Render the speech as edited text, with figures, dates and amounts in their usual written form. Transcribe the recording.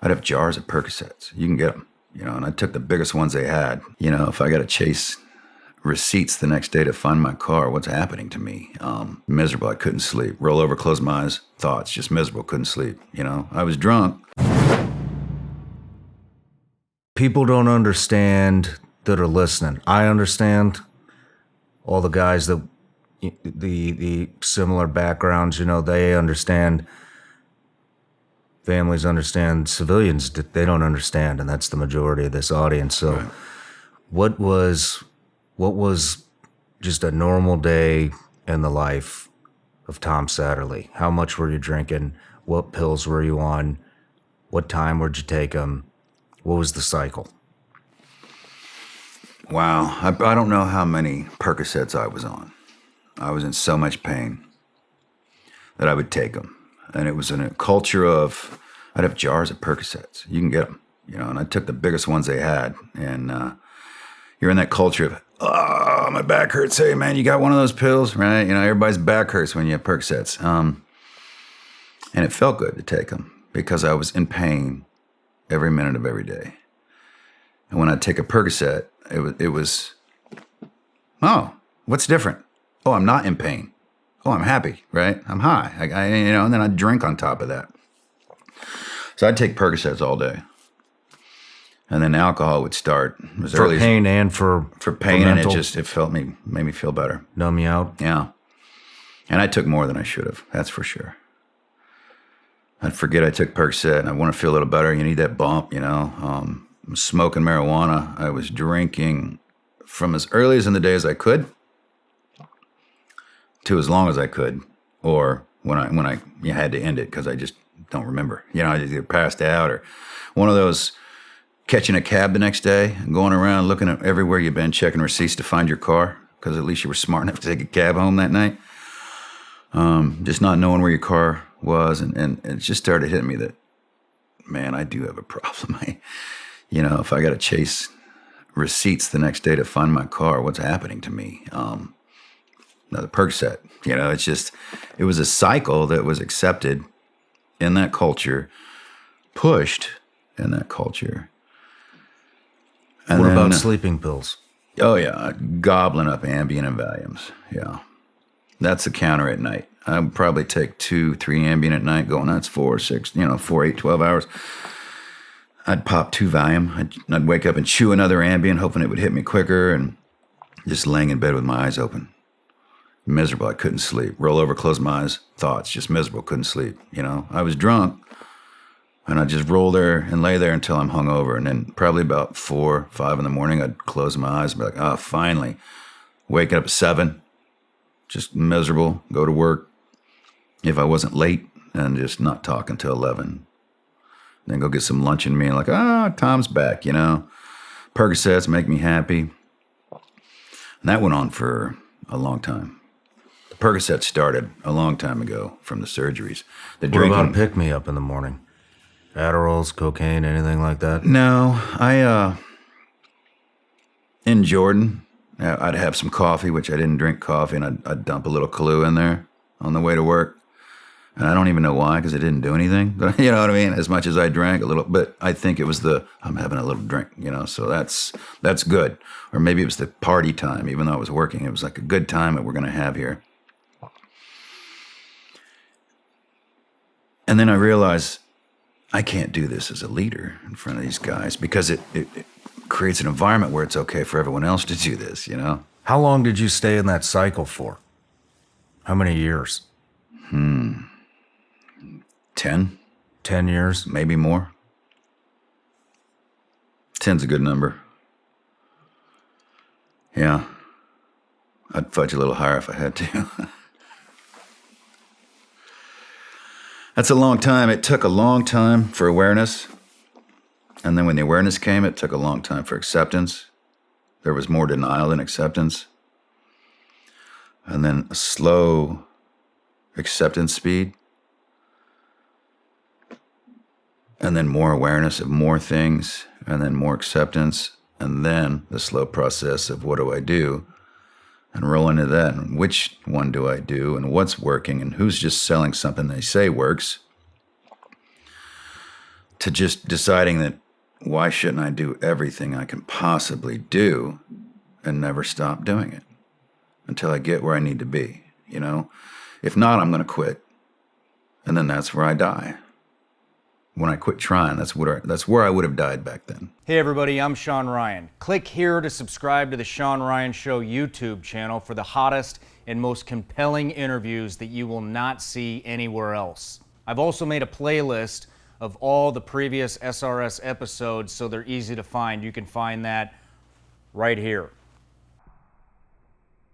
I'd have jars of Percocets. You can get them, and I took the biggest ones they had. If I got to chase receipts the next day to find my car, what's happening to me? Miserable. I couldn't sleep. Roll over, close my eyes, thoughts, just miserable, couldn't sleep. I was drunk. People don't understand that are listening. I understand all the guys that the similar backgrounds, they understand. Families understand. Civilians, they don't understand, and that's the majority of this audience. So right. What was just a normal day in the life of Tom Satterley? How much were you drinking? What pills were you on? What time would you take them? What was the cycle? Wow. I don't know how many Percocets I was on. I was in so much pain that I would take them. And it was in a culture of, I'd have jars of Percocets. You can get them, and I took the biggest ones they had. And you're in that culture of, oh, my back hurts. Hey, man, you got one of those pills, right? Everybody's back hurts when you have Percocets. And it felt good to take them because I was in pain every minute of every day. And when I'd take a Percocet, it was, oh, what's different? Oh, I'm not in pain. Oh, I'm happy, right? I'm high. And then I'd drink on top of that. So I'd take Percocets all day. And then alcohol would start. For pain and for pain, for and it made me feel better. Numb you out? Yeah. And I took more than I should have, that's for sure. I'd forget I took Percocet, and I want to feel a little better. You need that bump, smoking marijuana. I was drinking from as early as in the day as I could to as long as I could, or when I had to end it because I just don't remember. I either passed out or one of those catching a cab the next day and going around looking at everywhere you've been, checking receipts to find your car because at least you were smart enough to take a cab home that night. Just not knowing where your car was, and it just started hitting me that, man, I do have a problem. If I got to chase receipts the next day to find my car, what's happening to me? Another Percocet. It was a cycle that was accepted in that culture, pushed in that culture. And what about sleeping pills? Oh, yeah, gobbling up Ambien and Valiums. Yeah, that's the counter at night. I would probably take 2-3 Ambien at night, going, that's 4, 6, 4, 8, 12 hours. I'd pop 2 Valium. I'd wake up and chew another Ambien, hoping it would hit me quicker, and just laying in bed with my eyes open. Miserable. I couldn't sleep. Roll over, close my eyes. Thoughts, just miserable. Couldn't sleep. I was drunk, and I'd just roll there and lay there until I'm hungover. And then probably about 4, 5 in the morning, I'd close my eyes and be like, finally. Waking up at 7, just miserable. Go to work. If I wasn't late, and just not talk until 11. Then go get some lunch in me and Tom's back, Percocets make me happy. And that went on for a long time. Percocet started a long time ago from the surgeries. What about pick-me-up in the morning? Adderalls, cocaine, anything like that? No. In Jordan, I'd have some coffee, which I didn't drink coffee, and I'd dump a little Kahlua in there on the way to work. And I don't even know why, because it didn't do anything. But you know what I mean? As much as I drank a little, but I think it was I'm having a little drink, so that's good. Or maybe it was the party time, even though I was working. It was like a good time that we're going to have here. And then I realized I can't do this as a leader in front of these guys because it creates an environment where it's okay for everyone else to do this, How long did you stay in that cycle for? How many years? 10. 10 years? Maybe more. 10's a good number. Yeah. I'd fudge a little higher if I had to. That's a long time. It took a long time for awareness. And then when the awareness came, it took a long time for acceptance. There was more denial than acceptance. And then a slow acceptance speed. And then more awareness of more things. And then more acceptance. And then the slow process of what do I do? And roll into that. And which one do I do? And what's working? And who's just selling something they say works? to just deciding that why shouldn't I do everything I can possibly do and never stop doing it until I get where I need to be, you know? If not, I'm going to quit. And then that's where I die. When I quit trying, that's where I would have died back then. Hey everybody, I'm Shawn Ryan. Click here to subscribe to the Shawn Ryan Show YouTube channel for the hottest and most compelling interviews that you will not see anywhere else. I've also made a playlist of all the previous SRS episodes so they're easy to find. You can find that right here.